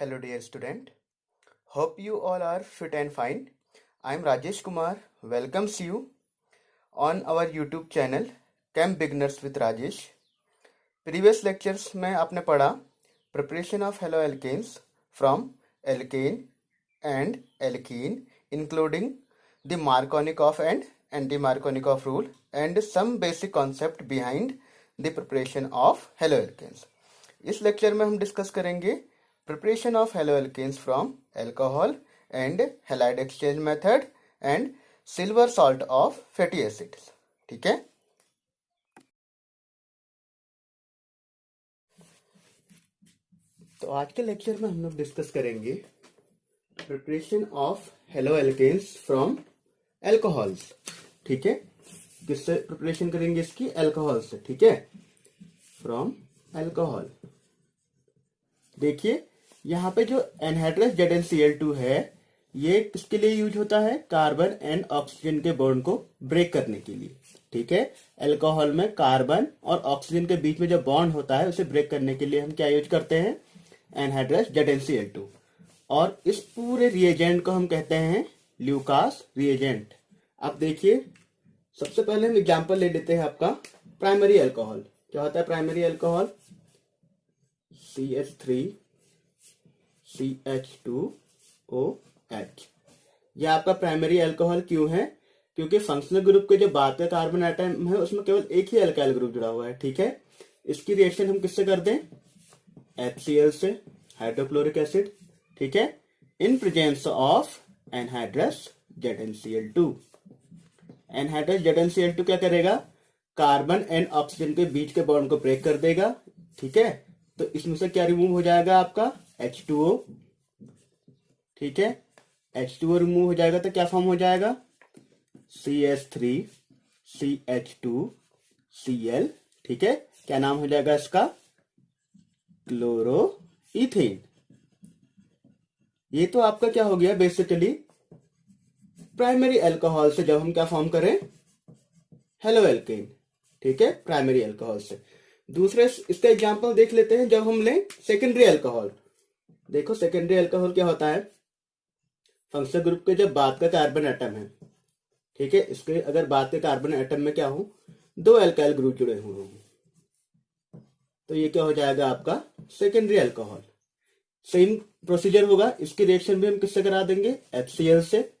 Hello, dear student. Hope you all are fit and fine. I am Rajesh Kumar. Welcomes you on our YouTube channel Camp Beginners with Rajesh. Previous lectures में आपने पढ़ा preparation of haloalkanes from alkane and alkene, including the Markovnikov and anti-Markovnikov rule and some basic concept behind the preparation of haloalkanes. इस lecture में हम discuss करेंगे preparation of haloalkanes from alcohol and halide exchange method and silver salt of fatty acids. ठीक है, तो आज के lecture में हम लोग डिस्कस करेंगे preparation of haloalkanes from alcohols. ठीक है, किससे प्रिपरेशन करेंगे इसकी? अल्कोहल से. ठीक है, फ्रॉम अल्कोहल. देखिए यहाँ पे जो एनहाइड्रस ZnCl2 है, ये किसके लिए यूज होता है? कार्बन एंड ऑक्सीजन के बॉन्ड को ब्रेक करने के लिए. ठीक है, अल्कोहल में कार्बन और ऑक्सीजन के बीच में जो बॉन्ड होता है उसे ब्रेक करने के लिए हम क्या यूज करते हैं? Anhydrous ZnCl2. और इस पूरे रिएजेंट को हम कहते हैं ल्यूकास रिएजेंट. अब देखिए, सबसे पहले हम एग्जांपल ले लेते हैं आपका प्राइमरी अल्कोहल. क्या होता है प्राइमरी अल्कोहल? CH3 CH2OH. यह आपका प्राइमरी अल्कोहल क्यों है? क्योंकि फंक्शनल ग्रुप के जो बाद का कार्बन एटम है उसमें केवल एक ही अल्काइल ग्रुप जुड़ा हुआ है. ठीक है, इसकी रिएक्शन हम किससे कर दें? HCl से, हाइड्रोक्लोरिक एसिड. ठीक है, in presence of anhydrous ZnCl2. Anhydrous ZnCl2 क्या करेगा? कार्बन एंड ऑक्सीजन के बीच के बॉन्ड को ब्रेक कर देगा. ठीक है, तो इसमें से क्या रिमूव हो जाएगा? आपका H2O. ठीक है, H2O रिमूव हो जाएगा तो क्या फॉर्म हो जाएगा? CH3 CH2Cl. ठीक है, क्या नाम हो जाएगा इसका? क्लोरोइथेन. ये तो आपका क्या हो गया बेसिकली प्राइमरी अल्कोहल से जब हम क्या फॉर्म करें? हेलोएल्केन. ठीक है, प्राइमरी अल्कोहल से. दूसरे इसका एग्जांपल देख लेते हैं जब हम लें सेकेंडरी अल्कोहल. देखो सेकेंडरी अल्कोहल क्या होता है? फंक्शनल ग्रुप के जब बाद का कार्बन एटम है. ठीक है, इसके अगर बाद के कार्बन एटम में क्या हो? दो अल्काइल ग्रुप जुड़े हुए हों, तो ये क्या हो जाएगा आपका? Secondary alcohol. सेम प्रोसीजर होगा. इसकी रिएक्शन भी हम किससे करा देंगे? HCl से.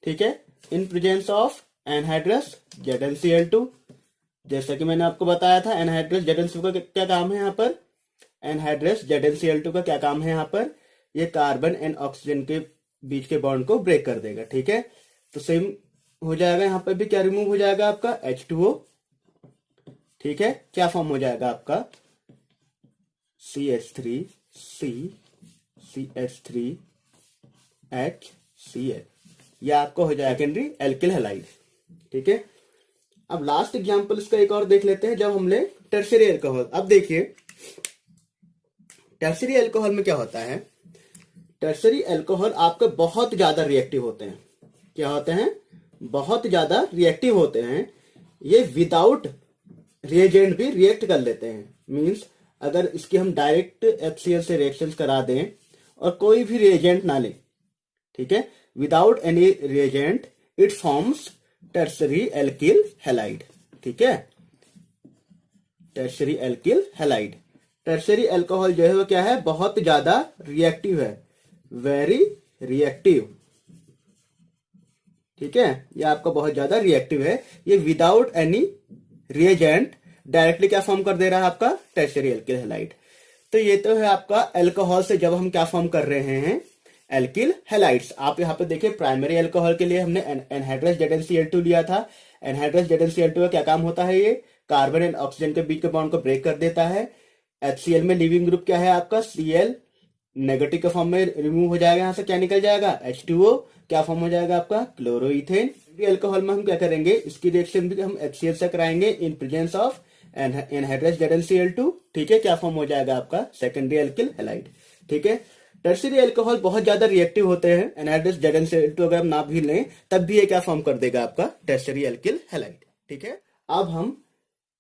ठीक है, in presence of anhydrous ZnCl2. जैसा कि मैंने आपको बताया था, एनहाइड्रस ZnCl2 का क्या काम है यहाँ पर? एनहाइड्रस ZnCl2 का क्या काम है यहाँ पर? ये कार्बन एंड ऑक्सीजन के बीच के बॉन्ड को ब्रेक कर देगा. ठीक है, तो सेम हो जाएगा यहाँ पर भी. क्या रिमूव हो जाएगा आपका? H2O. ठीक है, क्या फॉर्म हो जाएगा आपका? CH3 CH3HCl. यह आपको हो जाएगा सेकेंडरी एल्किल हैलाइड. ठीक है, अब लास्ट एग्जांपल इसका एक और देख लेते हैं जब हम ले टर्शियरी अल्कोहल. अब देखिए टर्शियरी अल्कोहल में क्या होता है? टर्शियरी अल्कोहल आपके बहुत ज्यादा रिएक्टिव होते हैं. क्या होते हैं? बहुत ज्यादा रिएक्टिव होते हैं. ये विदाउट रिएजेंट भी रिएक्ट कर लेते हैं. मींस अगर इसकी हम डायरेक्ट HCl से रिएक्शंस करा दें और कोई भी रिएजेंट ना लें, ठीक है, without any reagent, it forms tertiary alkyl halide. ठीक है, tertiary alkyl halide. Tertiary alcohol जो है वो क्या है? बहुत ज्यादा रिएक्टिव है, वेरी रिएक्टिव. ठीक है, ये आपका बहुत ज्यादा रिएक्टिव है. ये विदाउट एनी रिएजेंट डायरेक्टली क्या फॉर्म कर दे रहा है? आपका टर्शरी एल्किल हैलाइड. तो ये तो है आपका अल्कोहल से जब हम क्या फॉर्म कर रहे हैं? Alkyl halides. आप यहाँ पे देखिए प्राइमरी अल्कोहल के लिए हमने एनहाइड्रस ZnCl2 लिया था. एनहाइड्रस ZnCl2 का क्या काम होता है? ये कार्बन एंड ऑक्सीजन के बीच के बॉन्ड को ब्रेक कर देता है. HCl में लिविंग ग्रुप क्या है आपका? Cl. नेगेटिव के फॉर्म में रिमूव हो जाएगा. यहाँ से क्या निकल जाएगा? H2O. क्या फॉर्म हो जाएगा आपका? क्लोरोइथेन. अल्कोहल में हम क्या करेंगे? इसकी रिएक्शन भी हम HCl से कराएंगे in presence of anhydrous ZnCl2. ठीक है, क्या फॉर्म हो जाएगा आपका? Secondary alkyl halide. ठीक है, टर्शियरी अल्कोहल बहुत ज्यादा रिएक्टिव होते हैं. एनहाइड्रस ZnCl2 अगर हम ना भी लें तब भी ये क्या फॉर्म कर देगा? आपका टर्शियरी एल्किल हैलाइड. ठीक है, अब हम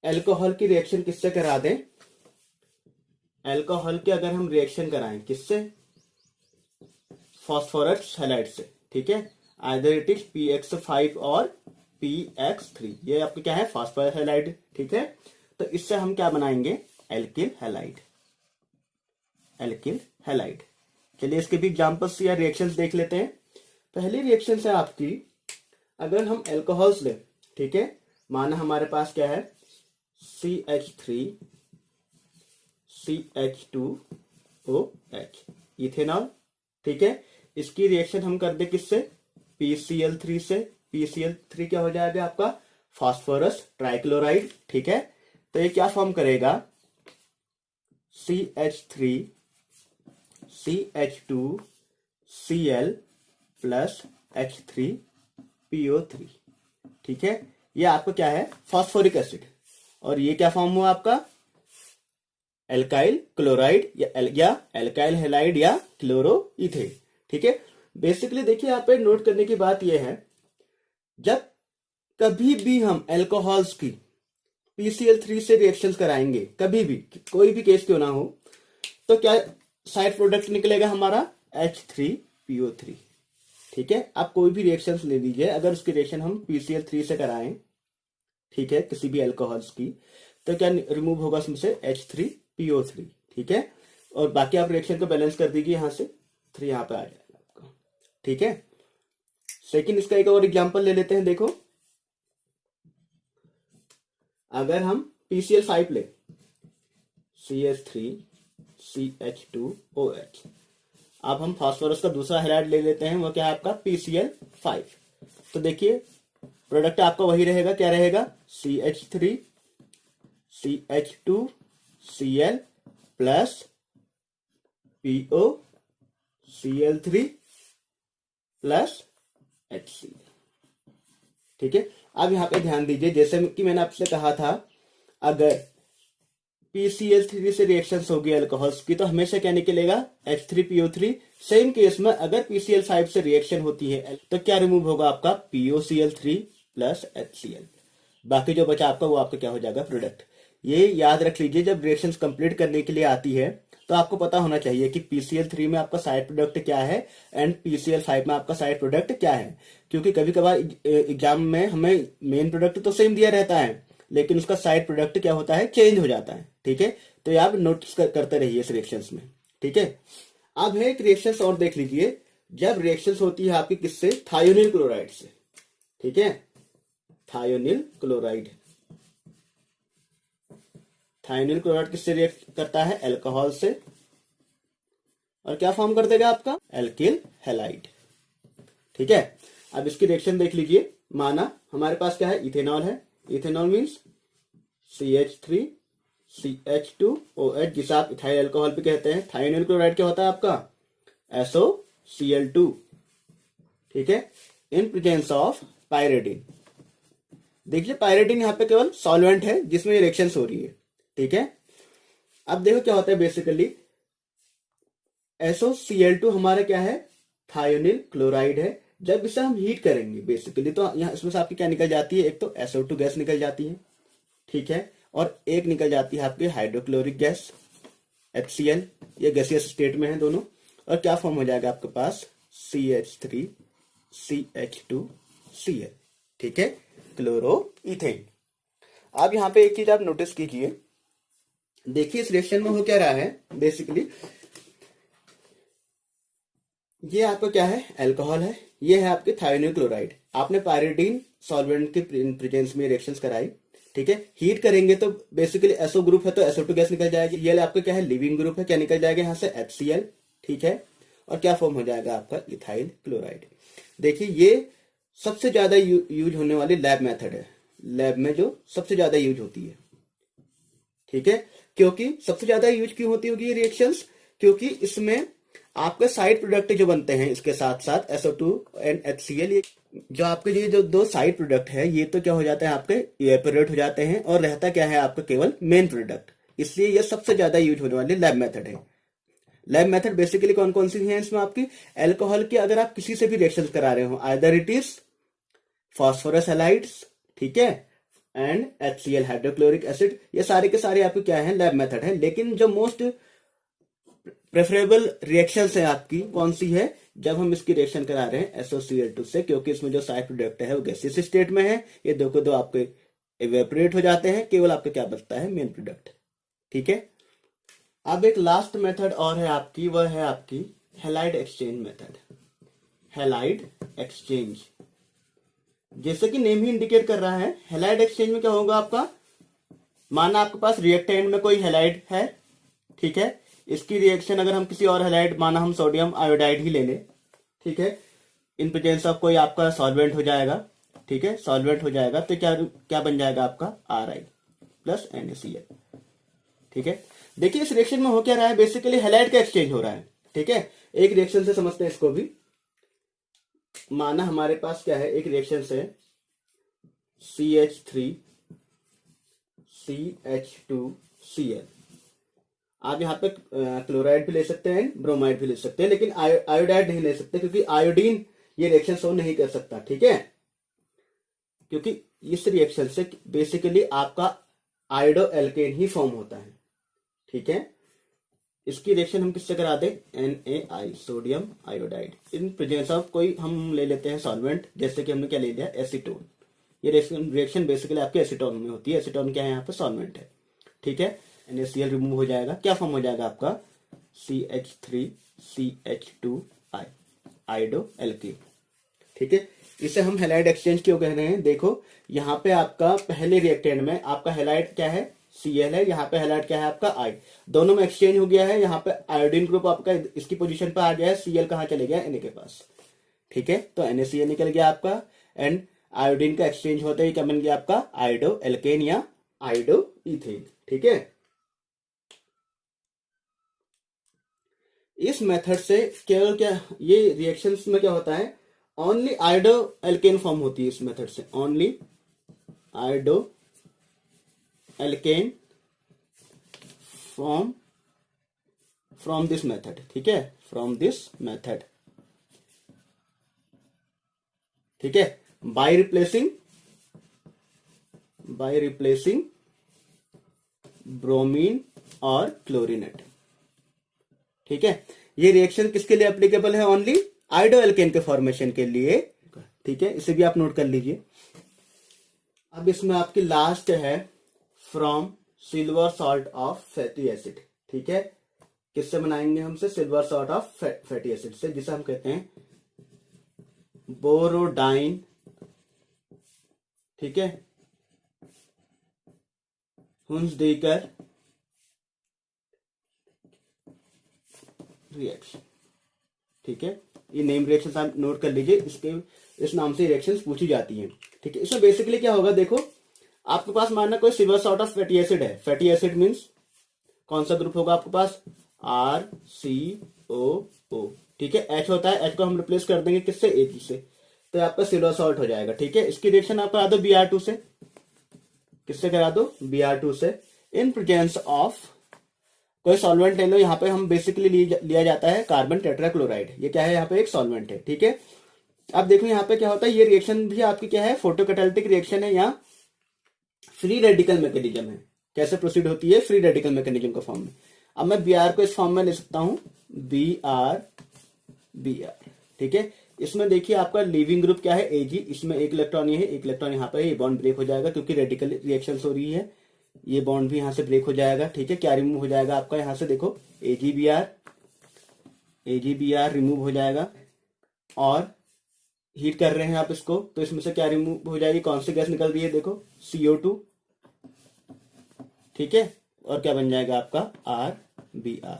अल्कोहल की रिएक्शन किससे करा दें? अल्कोहल के अगर हम रिएक्शन कराएं किससे? फॉस्फोरस हैलाइड से, ठीक है, आइदर इट इज PX5 और PX3, ये आपका क्या है, फॉस्फोरस हैलाइड, ठीक है। तो इससे हम क्या बनाएंगे, एल्किल हैलाइड, एल्किल हैलाइड। चलिए इसके भी एग्जांपल्स या रिएक्शंस देख लेते हैं। पहली रिएक्शन है आपकी, अगर हम एल्कोहल्स लें, ठीक है, माना हमारे पास क्या है, CH3 CH2OH, इथेनॉल, ठीक है। इसकी रिएक्शन हम कर दे किससे, PCl3 से। PCl3 क्या हो जाएगा आपका, फास्फोरस ट्राइक्लोराइड, ठीक है। तो ये क्या फॉर्म करेगा, CH3 CH2Cl प्लस H3PO3, ठीक है। ये आपका क्या है, फॉस्फोरिक एसिड, और ये क्या फॉर्म हुआ आपका, एल्काइल क्लोराइड या एल्काइल हैलाइड या क्लोरोइथेन, ठीक है। बेसिकली देखिए यहाँ पे नोट करने की बात यह है, जब कभी भी हम एल्कोहल्स की PCl3 से रिएक्शंस कराएंगे, कभी भी, कोई भी केस क्यों ना हो, तो क्या साइड प्रोडक्ट निकलेगा हमारा, H3PO3, ठीक है। आप कोई भी रिएक्शंस ले लीजिए, अगर उसकी रिएक्शन हम PCl3 से कराएं, ठीक है, किसी भी एल्कोहल्स की, तो क्या रिमूव होगा उसमें से, H3PO3, ठीक है। और बाकी आप रिएक्शन को बैलेंस कर दीजिए, यहां से 3 यहां पे आ जाएगा आपका, ठीक है। सेकंड, इसका एक और एग्जांपल ले लेते हैं। देखो, अगर हम PCl5 ले, CH3 CH2OH, अब हम फास्फोरस का दूसरा हैलाइड ले लेते हैं, वो क्या है आपका, PCl5। तो देखिए प्रोडक्ट आपका वही रहेगा, क्या रहेगा, CH3 CH2Cl plus POCl3 plus HCl, ठीक है। अब यहां पे ध्यान दीजिए, जैसे कि मैंने आपसे कहा था, अगर PCl3 से रिएक्शंस होगी अल्कोहल्स की, तो हमेशा क्या निकलेगा, H3PO3। सेम केस में अगर PCl5 से रिएक्शन होती है, तो क्या रिमूव होगा आपका, POCl3 प्लस HCl। बाकी जो बचा आपका, वो आपका क्या हो जाएगा, प्रोडक्ट। ये याद रख लीजिए, जब रिएक्शंस कंप्लीट करने के लिए आती है, तो आपको पता होना चाहिए कि PCl3 में आपका साइड प्रोडक्ट क्या है एंड PCl5 में आपका साइड प्रोडक्ट क्या है। क्योंकि कभी कभार एग्जाम में हमें मेन प्रोडक्ट तो सेम दिया रहता है, लेकिन उसका साइड प्रोडक्ट क्या होता है, चेंज हो जाता है, ठीक है। तो ये आप नोटिस करते रहिए इस रिएक्शंस में, ठीक है। अब है एक रिएक्शंस और देख लीजिए, जब रिएक्शंस होती है आपकी किससे, थायोनिल क्लोराइड से, ठीक है, थायोनिल क्लोराइड। थायोनिल क्लोराइड किससे रिएक्ट करता है, एल्कोहल से, और क्या फॉर्म कर देगा आपका, एल्किल हैलाइड, ठीक है। अब इसकी रिएक्शन देख लीजिए, माना हमारे पास क्या है, इथेनॉल है। इथेनॉल मीन्स CH3 CH2OH, जिसे आप इथाइल अल्कोहल भी कहते हैं। थायोनिल क्लोराइड क्या होता है आपका, SOCl2, ठीक है, इन प्रेजेंस ऑफ पायरेडिन। देखिए पायरेडिन यहाँ पे केवल सॉल्वेंट है जिसमें रिएक्शंस हो रही है, ठीक है। अब देखो क्या होता है, बेसिकली SOCl2 हमारा क्या है, थायोनिल क्लोराइड है। जब इसे हम हीट करेंगे बेसिकली, तो यहाँ इसमें से आपकी क्या निकल जाती है, एक तो SO2 गैस निकल जाती है, ठीक है, और एक निकल जाती है आपकी हाइड्रोक्लोरिक गैस HCl, ये गैसियस स्टेट में है दोनों। और क्या फॉर्म हो जाएगा आपके पास, CH3 CH2Cl, ठीक है, क्लोरोइथेन। अब यहाँ पे एक चीज आप नोटिस कीजिए, देखिए इस रिएक्शन में हो क्या रहा है, बेसिकली ये आपका क्या है, अल्कोहल है, ये है आपके थायोनिल क्लोराइड। आपने पायरिडीन सॉल्वेंट के प्रेजेंस में रिएक्शंस कराई, ठीक है। हीट करेंगे तो बेसिकली SO ग्रुप है तो SO2 गैस निकल जाएगी। ये आपका क्या है, लिविंग ग्रुप है, क्या निकल जाएगा यहाँ से, HCl, ठीक है। और क्या फॉर्म हो जाएगा आपका, इथाइल क्लोराइड। देखिए ये सबसे ज्यादा यूज होने वाली लैब मेथड है, लैब में जो सबसे ज्यादा यूज होती है, ठीक है। क्योंकि सबसे ज्यादा यूज क्यों होती होगी ये रिएक्शंस, क्योंकि इसमें आपके साइड प्रोडक्ट जो बनते हैं इसके साथ साथ SO2 एंड HCl, जो आपके ये जो दो साइड प्रोडक्ट है, ये तो क्या हो जाते हैं आपके, इवेपोरेट हो जाते हैं, और रहता क्या है आपका, केवल मेन प्रोडक्ट। इसलिए ये सबसे ज्यादा यूज होने वाली लैब मेथड है। लैब मेथड बेसिकली कौन कौन सी है इसमें आपकी, एल्कोहल की अगर आप किसी से भी रिएक्शन करा रहे हो, either it is phosphorus halides, ठीक है, एंड HCl हाइड्रोक्लोरिक एसिड, ये सारे के सारे आपके क्या है, लैब मेथड है। लेकिन जो मोस्ट प्रेफरेबल रिएक्शंस है आपकी कौन सी है, जब हम इसकी रिएक्शन करा रहे हैं SOCl2 से, क्योंकि इसमें जो साइड प्रोडक्ट है वो गैसियस स्टेट में है, ये दो को दो आपके इवेपोरेट हो जाते हैं, केवल आपका क्या बचता है, मेन प्रोडक्ट। ठीक है। अब एक लास्ट मेथड और है आपकी, वह है आपकी halide exchange method. Halide exchange, जैसे कि नेम ही इंडिकेट कर रहा है, हैलाइड एक्सचेंज में क्या होगा आपका, माना आपके पास रिएक्टेंट में कोई हैलाइड है, ठीक है, इसकी रिएक्शन अगर हम किसी और हैलाइड, माना हम सोडियम आयोडाइड ही ले लें, ठीक है, इन प्रेजेंस ऑफ कोई आपका सॉल्वेंट हो जाएगा, ठीक है, सॉल्वेंट हो जाएगा, तो क्या क्या बन जाएगा आपका Ri प्लस NaCl। ठीक है। देखिए इस रिएक्शन में हो क्या रहा है, बेसिकली हैलाइड का एक्सचेंज हो रहा है। ठीक है, एक रिएक्शन से समझते हैं इसको भी। माना हमारे पास क्या है, एक रिएक्शन से CH3 CH2Cl, आप यहाँ पे क्लोराइड भी ले सकते हैं, ब्रोमाइड भी ले सकते हैं, लेकिन आयोडाइड नहीं ले सकते, क्योंकि आयोडीन ये रिएक्शन शो नहीं कर सकता। ठीक है, क्योंकि इस रिएक्शन से बेसिकली आपका आयोडो एल्केन ही फॉर्म होता है। ठीक है, इसकी रिएक्शन हम किससे करा दें, NaI, sodium iodide, in presence of कोई हम ले लेते हैं सॉल्वेंट, जैसे कि हमने क्या ले लिया, एसीटोन। ये रिएक्शन बेसिकली आपके एसीटोन में होती है। एसीटोन क्या है, यहाँ पे सॉल्वेंट है। ठीक है, NaCl रिमूव हो जाएगा, क्या फॉर्म हो जाएगा आपका, CH3 CH2I, आयोडो एल्केन। ठीक है, इसे हम हैलाइड एक्सचेंज क्यों कह रहे हैं, देखो यहाँ पे आपका पहले रिएक्टेंट में आपका हैलाइड क्या है, Cl है, यहाँ पे हैलाइड क्या है आपका I, दोनों में एक्सचेंज हो गया है। यहाँ पे आयोडीन ग्रुप आपका इसकी पोजीशन पे आ गया है, Cl कहाँ चले गया, Na के पास। ठीक है, तो NaCl निकल गया आपका, एंड आयोडीन का एक्सचेंज होते ही क्या बन गया आपका, आयोडो एल्केन या आयोडो इथेन। ठीक है, इस मेथड से केवल क्या, ये रिएक्शंस में क्या होता है, ओनली आयोडो एल्केन फॉर्म होती है इस मेथड से, only iodo alkane from this method. ठीक है, फ्रॉम दिस मेथड। ठीक है, बाय रिप्लेसिंग ब्रोमीन और क्लोरीनेट। ठीक है, ये रिएक्शन किसके लिए एप्लीकेबल है, ओनली आयोडो एल्केन के फॉर्मेशन के लिए। ठीक है, इसे भी आप नोट कर लीजिए। अब इसमें आपकी लास्ट है from silver salt of fatty acid. ठीक है, किससे बनाएंगे हमसे, silver salt of fatty acid से, जिसे हम कहते हैं बोरोडाइन। ठीक है, हुंसडीकर रिएक्शन। ठीक है, ये नेम रिएक्शन आप नोट कर लीजिए, इस नाम से रिएक्शंस पूछी जाती हैं। ठीक है, इसमें बेसिकली क्या होगा, देखो आपके पास मानना कोई silver salt of fatty acid है। फैटी एसिड मींस कौन सा ग्रुप होगा आपके पास, RCOO। ठीक है, H होता है, H को हम रिप्लेस कर देंगे किससे, Ag से, तो आपका सिल्वर सॉल्ट हो जाएगा। ठीक है, इसकी रिएक्शन आप करा दो Br2 से, किससे करा दो, Br2 से, इन प्रेजेंस ऑफ कोई सॉल्वेंट ले लो। यहाँ पे हम बेसिकली लिया जाता है कार्बन टेट्राक्लोराइड, ये क्या है, यहाँ पे एक सॉल्वेंट है। ठीक है, अब देखो यहाँ पे क्या होता है, ये रिएक्शन भी आपकी क्या है, फोटोकैटालिटिक रिएक्शन है या फ्री रेडिकल मैकेनिज्म है। कैसे प्रोसीड होती है, फ्री रेडिकल मैकेनिज्म का फॉर्म में। अब मैं Br को इस फॉर्म में ले सकता हूं, Br। ठीक है, इसमें देखिए आपका लिविंग ग्रुप क्या है, Ag, इसमें एक इलेक्ट्रॉन ये है, एक इलेक्ट्रॉन यहाँ पे, ये बॉन्ड ब्रेक हो जाएगा क्योंकि रेडिकल रिएक्शन हो रही है, ये बॉन्ड भी यहाँ से ब्रेक हो जाएगा। ठीक है, क्या रिमूव हो जाएगा आपका, यहाँ से देखो AgBr रिमूव हो जाएगा, और हीट कर रहे हैं आप इसको, तो इसमें से क्या रिमूव हो जाएगी, कौन सी गैस निकल रही है, देखो CO2। ठीक है, और क्या बन जाएगा आपका RBr,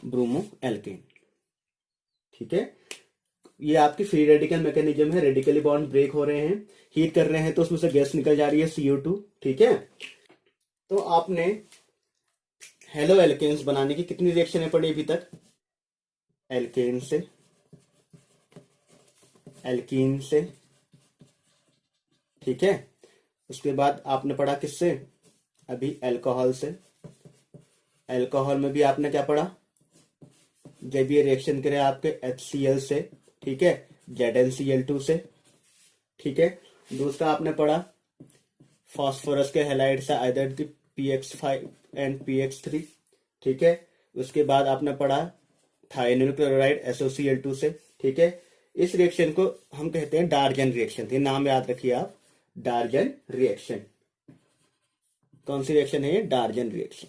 ब्रोमो एल्केन। ठीक है, ये आपकी फ्री रेडिकल मैकेनिज्म है, रेडिकली बॉन्ड ब्रेक हो रहे हैं, हीट कर रहे हैं तो उसमें से गैस निकल जा रही है CO2। ठीक है, तो आपने हेलो एल्केन्स बनाने की कितनी रिएक्शनें पढ़ी अभी तक, एल्केन से, एल्कीन से। ठीक है, उसके बाद आपने पढ़ा किससे, अभी अल्कोहल से। अल्कोहल में भी आपने क्या पढ़ा, जब ये रिएक्शन करे आपके HCl से, ठीक है, ZnCl2 से। ठीक है, दूसरा आपने पढ़ा फास्फोरस के हैलाइड से, आइदर PX5 एंड PX3। ठीक है, उसके बाद आपने पढ़ा थायोनिल क्लोराइड SOCl2 से। ठीक है, इस रिएक्शन को हम कहते हैं डार्जन रिएक्शन। ये नाम याद रखिए आप, डार्जन रिएक्शन। कौन सी रिएक्शन है ये? डार्जन रिएक्शन।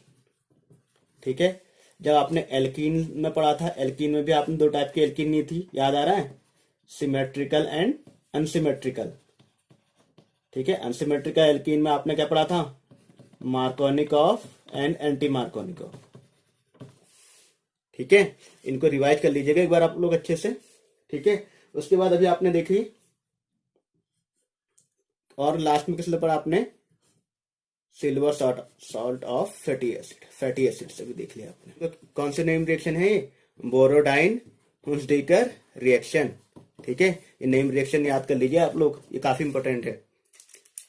ठीक है, जब आपने एल्कीन में पढ़ा था, एल्कीन में भी आपने दो टाइप की एल्कीन ली थी, याद आ रहा है? Symmetrical and unsymmetrical. ठीक है, अनसिमेट्रिकल एल्कीन में आपने क्या पढ़ा था? मार्कोनिक of and anti Markovnikov of. ठीक है, इनको रिवाइज कर लीजिएगा एक बार आप लोग अच्छे से। ठीक है, उसके बाद अभी आपने देखी, और लास्ट में किस लिए पढ़ा आपने? Silver salt of fatty acid. Fatty acid से भी देख लिया आपने। तो कौन सी नेम रिएक्शन है ये? बोरोडाइन हुंसडीकर रिएक्शन। ठीक है, ये नेम रिएक्शन याद कर लीजिए आप लोग, ये काफी इंपॉर्टेंट है।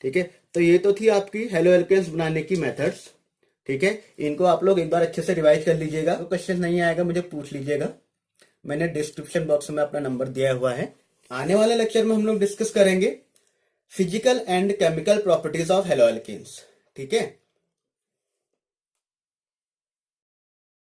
ठीक है, तो ये तो थी आपकी हेलो एल्केन्स बनाने की मेथड्स। ठीक है, इनको आप लोग एक बार अच्छे से रिवाइज कर लीजिएगा। तो क्वेश्चन नहीं आएगा मुझे पूछ लीजिएगा, मैंने डिस्क्रिप्शन बॉक्स में अपना नंबर दिया हुआ है। आने वाले लेक्चर में हम लोग डिस्कस करेंगे physical and chemical properties of halo alkanes. ठीक है,